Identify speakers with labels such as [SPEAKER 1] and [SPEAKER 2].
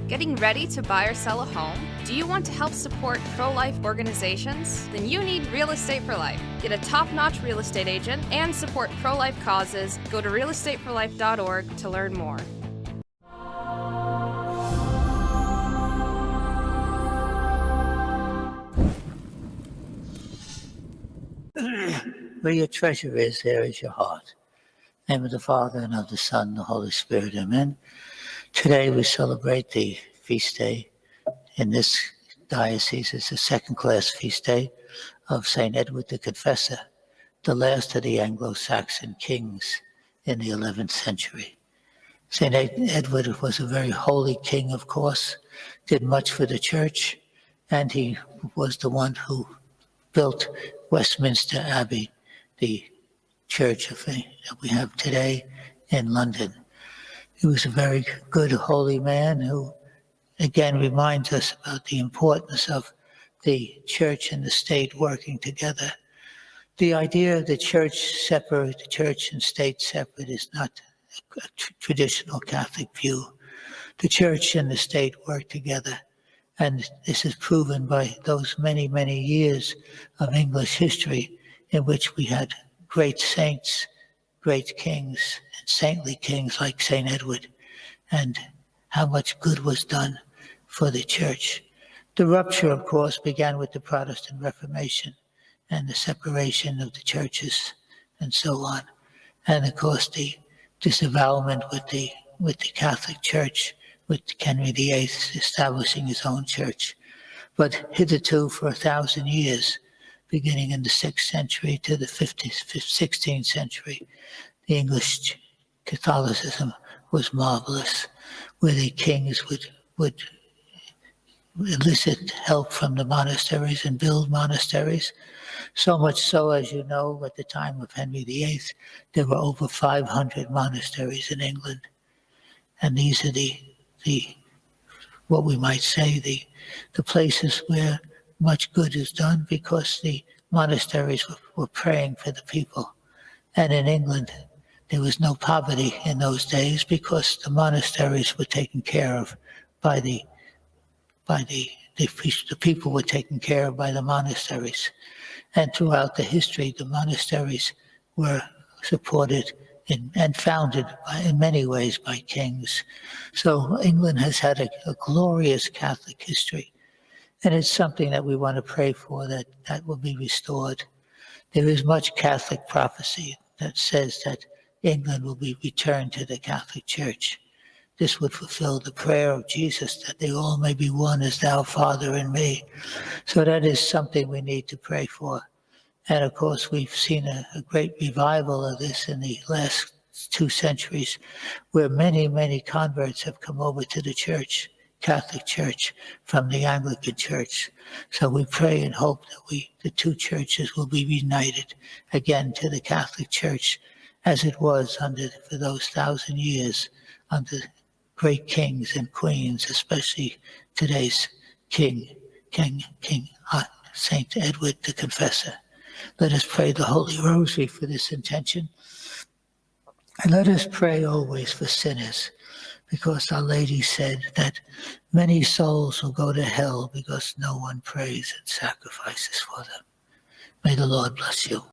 [SPEAKER 1] Getting ready to buy or sell a home? Do you want to help support pro-life organizations? Then you need Real Estate for Life. Get a top-notch real estate agent and support pro-life causes. Go to realestateforlife.org to learn more.
[SPEAKER 2] Where your treasure is, there is your heart. In the name of the Father, and of the Son, and the Holy Spirit. Amen. Today we celebrate the feast day in this diocese. It's a second-class feast day of St. Edward the Confessor, the last of the Anglo-Saxon kings in the 11th century. St. Edward was a very holy king, of course, did much for the church, and he was the one who built Westminster Abbey, the church that we have today in London. He was a very good, holy man who, again, reminds us about the importance of the church and the state working together. The idea of the church separate, the church and state separate, is not a traditional Catholic view. The church and the state work together. And this is proven by those many, many years of English history in which we had great saints, great kings, and saintly kings like St. Edward, and how much good was done for the church. The rupture, of course, began with the Protestant Reformation and the separation of the churches and so on. And, of course, the disavowalment with the Catholic Church, with Henry VIII establishing his own church. But hitherto, for 1,000 years, beginning in the 6th century to the 16th century, the English Catholicism was marvelous, where the kings would elicit help from the monasteries and build monasteries. So much so, as you know, at the time of Henry VIII, there were over 500 monasteries in England. And these are the what we might say, the places where much good is done, because the monasteries were praying for the people. And in England, there was no poverty in those days because the monasteries were taken care of by the people were taken care of by the monasteries. And throughout the history, the monasteries were supported and founded in many ways by kings. So England has had a glorious Catholic history. And it's something that we want to pray for, that will be restored. There is much Catholic prophecy that says that England will be returned to the Catholic Church. This would fulfill the prayer of Jesus, that they all may be one as thou, Father, and me. So that is something we need to pray for. And of course, we've seen a great revival of this in the last 2 centuries, where many, many converts have come over to the church, Catholic Church, from the Anglican Church. So we pray and hope that the two churches will be reunited again to the Catholic Church, as it was for those 1,000 years under great kings and queens, especially today's King St. Edward the Confessor. Let us pray the Holy Rosary for this intention. And let us pray always for sinners, because Our Lady said that many souls will go to hell because no one prays and sacrifices for them. May the Lord bless you.